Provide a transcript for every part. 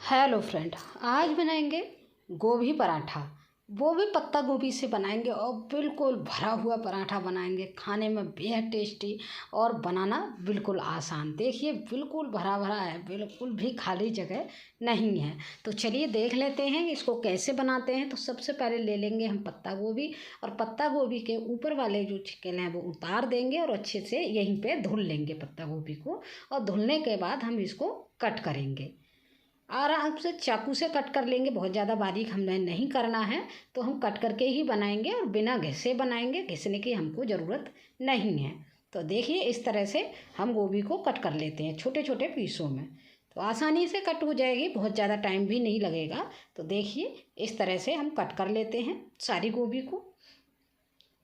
Hello friend, आज बनाएंगे गोभी पराठा। वो भी पत्ता गोभी से बनाएंगे और बिल्कुल भरा हुआ पराठा बनाएंगे। खाने में बेहद टेस्टी और बनाना बिल्कुल आसान। देखिए बिल्कुल भरा भरा है, बिल्कुल भी खाली जगह नहीं है। तो चलिए देख लेते हैं इसको कैसे बनाते हैं। तो सबसे पहले ले लेंगे हम पत्ता गोभी और पत्ता गोभी के ऊपर वाले जो छिकल हैं वो उतार देंगे और अच्छे से यहीं पे धुल लेंगे पत्ता गोभी को। और धुलने के बाद हम इसको कट करेंगे। आराम से चाकू से कट कर लेंगे, बहुत ज़्यादा बारीक हमें नहीं करना है। तो हम कट करके ही बनाएंगे और बिना घिसे बनाएंगे, घिसने की हमको ज़रूरत नहीं है। तो देखिए इस तरह से हम गोभी को कट कर लेते हैं छोटे छोटे पीसों में। तो आसानी से कट हो जाएगी, बहुत ज़्यादा टाइम भी नहीं लगेगा। तो देखिए इस तरह से हम कट कर लेते हैं सारी गोभी को।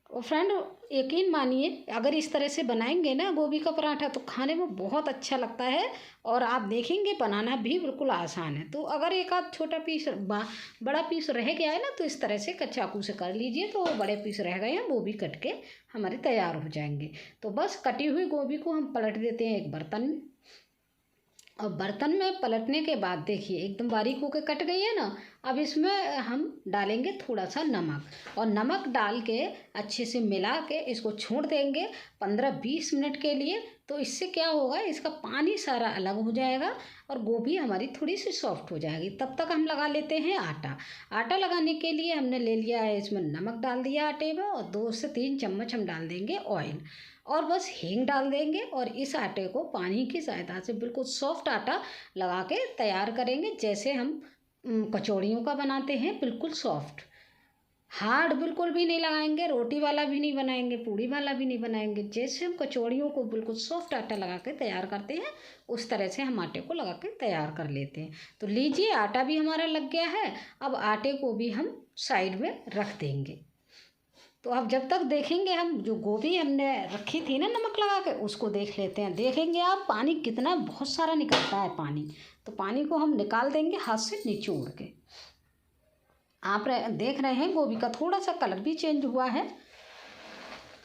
और फ्रेंड यकीन मानिए, अगर इस तरह से बनाएंगे ना गोभी का पराठा तो खाने में बहुत अच्छा लगता है। और आप देखेंगे बनाना भी बिल्कुल आसान है। तो अगर एक आध छोटा पीस बड़ा पीस रह गया है ना तो इस तरह से चाकू से कर लीजिए। तो बड़े पीस रह गए हैं वो भी कट के हमारे तैयार हो जाएंगे। तो बस कटी हुई गोभी को हम पलट देते हैं एक बर्तन में। और बर्तन में पलटने के बाद देखिए एकदम बारीक होकर कट गई है ना। अब इसमें हम डालेंगे थोड़ा सा नमक और नमक डाल के अच्छे से मिला के इसको छोड़ देंगे 15-20 मिनट के लिए। तो इससे क्या होगा, इसका पानी सारा अलग हो जाएगा और गोभी हमारी थोड़ी सी सॉफ्ट हो जाएगी। तब तक हम लगा लेते हैं आटा। आटा लगाने के लिए हमने ले लिया है, इसमें नमक डाल दिया आटे में और 2 से 3 चम्मच हम डाल देंगे ऑयल। और बस हींग डाल देंगे और इस आटे को पानी की सहायता से बिल्कुल सॉफ्ट आटा लगा के तैयार करेंगे। जैसे हम कचौड़ियों का बनाते हैं, बिल्कुल सॉफ्ट। हार्ड बिल्कुल भी नहीं लगाएंगे, रोटी वाला भी नहीं बनाएंगे, पूड़ी वाला भी नहीं बनाएंगे। जैसे हम कचौड़ियों को बिल्कुल सॉफ्ट आटा लगा के तैयार करते हैं उस तरह से हम आटे को लगा के तैयार कर लेते हैं। तो लीजिए आटा भी हमारा लग गया है। अब आटे को भी हम साइड में रख देंगे। तो अब जब तक देखेंगे हम जो गोभी हमने रखी थी ना नमक लगा के, उसको देख लेते हैं। देखेंगे आप पानी कितना बहुत सारा निकलता है पानी। तो पानी को हम निकाल देंगे हाथ से निचोड़ के। आप देख रहे हैं गोभी का थोड़ा सा कलर भी चेंज हुआ है।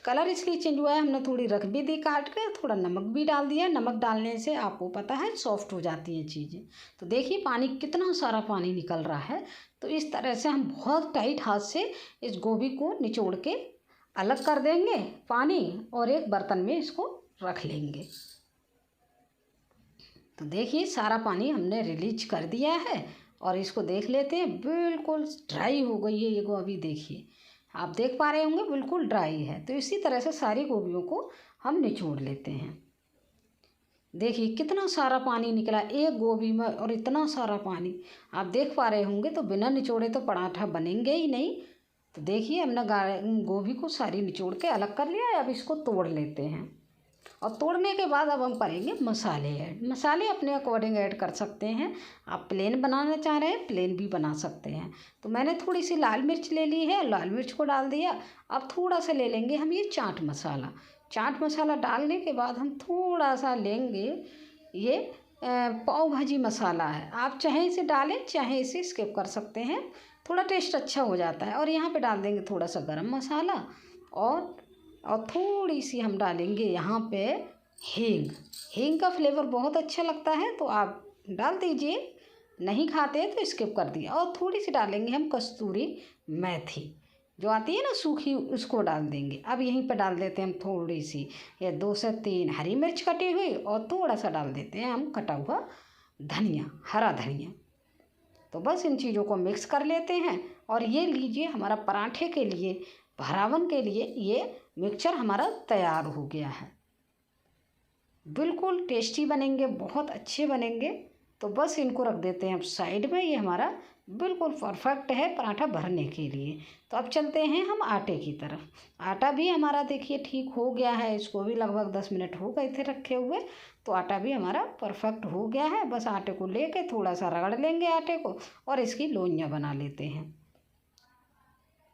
कलर इसलिए चेंज हुआ है, हमने थोड़ी रख भी दी काट के, थोड़ा नमक भी डाल दिया। नमक डालने से आपको पता है सॉफ्ट हो जाती हैं चीज़ें। तो देखिए पानी कितना सारा पानी निकल रहा है। तो इस तरह से हम बहुत टाइट हाथ से इस गोभी को निचोड़ के अलग कर देंगे पानी और एक बर्तन में इसको रख लेंगे। तो देखिए सारा पानी हमने रिलीज कर दिया है और इसको देख लेते हैं। बिल्कुल ड्राई हो गई है ये गोभी, देखिए आप देख पा रहे होंगे बिल्कुल ड्राई है। तो इसी तरह से सारी गोभियों को हम निचोड़ लेते हैं। देखिए कितना सारा पानी निकला एक गोभी में और इतना सारा पानी आप देख पा रहे होंगे। तो बिना निचोड़े तो पराठा बनेंगे ही नहीं। तो देखिए हमने गोभी को सारी निचोड़ के अलग कर लिया है। अब इसको तोड़ लेते हैं और तोड़ने के बाद अब हम करेंगे मसाले ऐड। मसाले अपने अकॉर्डिंग ऐड कर सकते हैं। आप प्लेन बनाना चाह रहे हैं प्लेन भी बना सकते हैं। तो मैंने थोड़ी सी लाल मिर्च ले ली है, लाल मिर्च को डाल दिया। अब थोड़ा सा ले लेंगे हम ये चाट मसाला। चाट मसाला डालने के बाद हम थोड़ा सा लेंगे ये पाव भाजी मसाला है। आप चाहे इसे डालें चाहे इसे स्किप कर सकते हैं, थोड़ा टेस्ट अच्छा हो जाता है। और यहाँ पे डाल देंगे थोड़ा सा गरम मसाला और थोड़ी सी हम डालेंगे यहाँ पे हींग। हींग का फ्लेवर बहुत अच्छा लगता है तो आप डाल दीजिए, नहीं खाते तो स्किप कर दिया। और थोड़ी सी डालेंगे हम कस्तूरी मेथी जो आती है ना सूखी, उसको डाल देंगे। अब यहीं पे डाल देते हैं हम थोड़ी सी या 2 से 3 हरी मिर्च कटी हुई और थोड़ा सा डाल देते हैं हम कटा हुआ धनिया, हरा धनिया। तो बस इन चीज़ों को मिक्स कर लेते हैं। और ये लीजिए हमारा पराठे के लिए, भरावन के लिए ये मिक्सचर हमारा तैयार हो गया है। बिल्कुल टेस्टी बनेंगे, बहुत अच्छे बनेंगे। तो बस इनको रख देते हैं हम साइड में। ये हमारा बिल्कुल परफेक्ट है पराठा भरने के लिए। तो अब चलते हैं हम आटे की तरफ। आटा भी हमारा देखिए ठीक हो गया है। इसको भी लगभग 10 मिनट हो गए थे रखे हुए। तो आटा भी हमारा परफेक्ट हो गया है। बस आटे को लेके थोड़ा सा रगड़ लेंगे आटे को और इसकी लोइयाँ बना लेते हैं।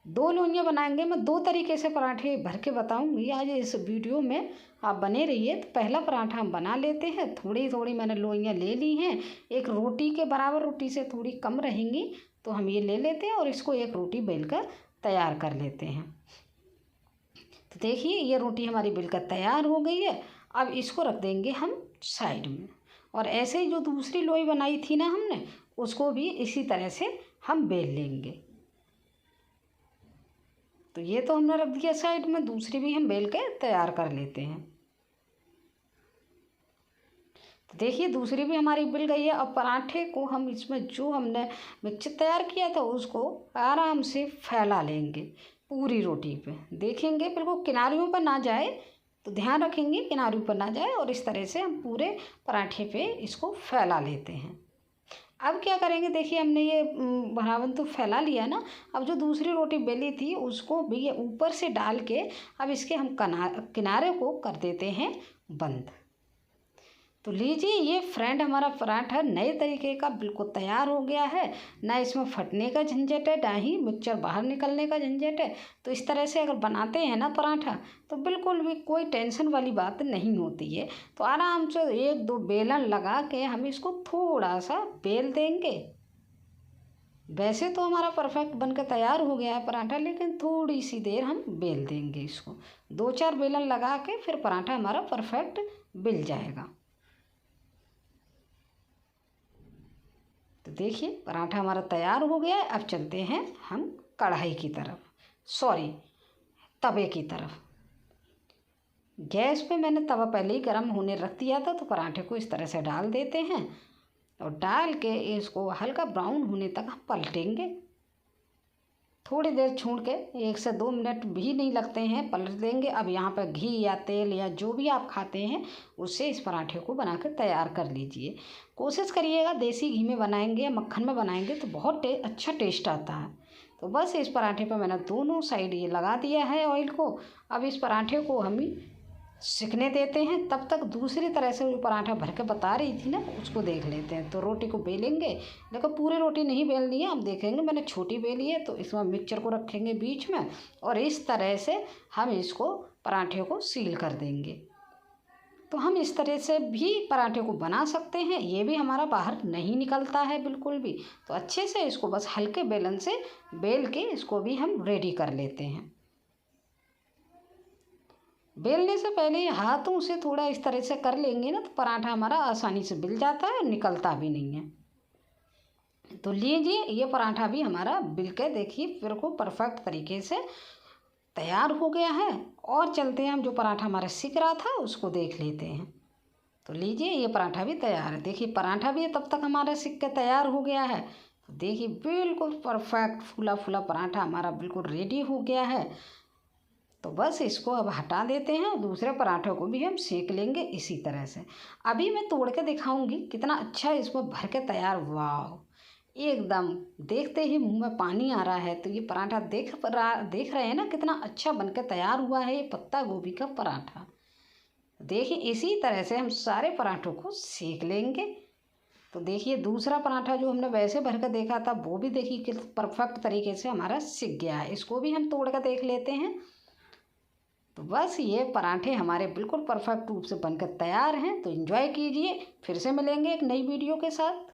2 लोइयाँ बनाएंगे। मैं 2 तरीके से पराठे भर के बताऊंगी आज इस वीडियो में, आप बने रहिए। तो पहला पराठा हम बना लेते हैं। थोड़ी थोड़ी मैंने लोइयाँ ले ली हैं, एक रोटी के बराबर, रोटी से थोड़ी कम रहेंगी। तो हम ये ले लेते हैं और इसको एक रोटी बेल कर तैयार कर लेते हैं। तो देखिए ये रोटी हमारी बिल्कुल तैयार हो गई है। अब इसको रख देंगे हम साइड में। और ऐसे ही जो दूसरी लोई बनाई थी ना हमने, उसको भी इसी तरह से हम बेल लेंगे। तो ये तो हमने रख दिया साइड में, दूसरी भी हम बेल के तैयार कर लेते हैं। तो देखिए दूसरी भी हमारी बिल गई है। अब पराठे को हम इसमें जो हमने मिक्सचर तैयार किया था उसको आराम से फैला लेंगे पूरी रोटी पे। देखेंगे बिल्कुल किनारियों पर ना जाए, तो ध्यान रखेंगे किनारियों पर ना जाए, और इस तरह से हम पूरे पराठे पे इसको फैला लेते हैं। अब क्या करेंगे, देखिए हमने ये भरावन तो फैला लिया ना। अब जो दूसरी रोटी बेली थी उसको भी ये ऊपर से डाल के अब इसके हम किनारे को कर देते हैं बंद। तो लीजिए ये फ्रेंड हमारा पराठा नए तरीके का बिल्कुल तैयार हो गया है। ना इसमें फटने का झंझट है, ना ही मिक्सचर बाहर निकलने का झंझट है। तो इस तरह से अगर बनाते हैं ना पराठा, तो बिल्कुल भी कोई टेंशन वाली बात नहीं होती है। तो आराम से एक दो बेलन लगा के हम इसको थोड़ा सा बेल देंगे। वैसे तो हमारा परफेक्ट बनकर तैयार हो गया है पराठा, लेकिन थोड़ी सी देर हम बेल देंगे इसको। दो चार बेलन लगा के फिर पराठा हमारा परफेक्ट बिल जाएगा। तो देखिए पराठा हमारा तैयार हो गया है। अब चलते हैं हम कढ़ाई की तरफ, सॉरी तवे की तरफ। गैस पे मैंने तवा पहले ही गर्म होने रख दिया था। तो पराठे को इस तरह से डाल देते हैं और डाल के इसको हल्का ब्राउन होने तक हम पलटेंगे। थोड़ी देर छोड़ के 1 से 2 मिनट भी नहीं लगते हैं, पलट देंगे। अब यहाँ पर घी या तेल या जो भी आप खाते हैं उससे इस पराठे को बना कर तैयार कर लीजिए। कोशिश करिएगा देसी घी में बनाएंगे या मक्खन में बनाएंगे तो बहुत अच्छा टेस्ट आता है। तो बस इस पराठे पर मैंने दोनों साइड ये लगा दिया है ऑयल को। अब इस पराठे को हम सिकने देते हैं। तब तक दूसरी तरह से जो पराठा भर के बता रही थी ना उसको देख लेते हैं। तो रोटी को बेलेंगे, लेकिन पूरी रोटी नहीं बेलनी है। हम देखेंगे मैंने छोटी बेली है, तो इसमें मिक्सचर को रखेंगे बीच में और इस तरह से हम इसको पराठे को सील कर देंगे। तो हम इस तरह से भी पराठे को बना सकते हैं, ये भी हमारा बाहर नहीं निकलता है बिल्कुल भी। तो अच्छे से इसको बस हल्के बेलन से बेल के इसको भी हम रेडी कर लेते हैं। बेलने से पहले हाथों से थोड़ा इस तरह से कर लेंगे ना तो पराठा हमारा आसानी से बिल जाता है, निकलता भी नहीं है। तो लीजिए ये पराठा भी हमारा बिल के देखिए बिल्कुल परफेक्ट तरीके से तैयार हो गया है। और चलते हैं हम जो पराठा हमारा सिक रहा था उसको देख लेते हैं। तो लीजिए ये पराठा भी तैयार है। देखिए पराठा भी तब तक हमारा सिक के तैयार हो गया है। तो देखिए बिल्कुल परफेक्ट फूला फूला पराठा हमारा बिल्कुल रेडी हो गया है। तो बस इसको अब हटा देते हैं और दूसरे पराठों को भी हम सेक लेंगे इसी तरह से। अभी मैं तोड़ के दिखाऊंगी कितना अच्छा इसको भर के तैयार। वाह एकदम देखते ही मुंह में पानी आ रहा है। तो ये पराठा देख रहे हैं ना कितना अच्छा बन के तैयार हुआ है ये पत्ता गोभी का पराठा। देखिए इसी तरह से हम सारे पराठों को सेक लेंगे। तो देखिए दूसरा पराठा जो हमने वैसे भर कर देखा था वो भी देखिए किस परफेक्ट तरीके से हमारा सिक गया है। इसको भी हम तोड़ कर देख लेते हैं। तो बस ये पराठे हमारे बिल्कुल परफेक्ट रूप से बनकर तैयार हैं। तो एंजॉय कीजिए, फिर से मिलेंगे एक नई वीडियो के साथ।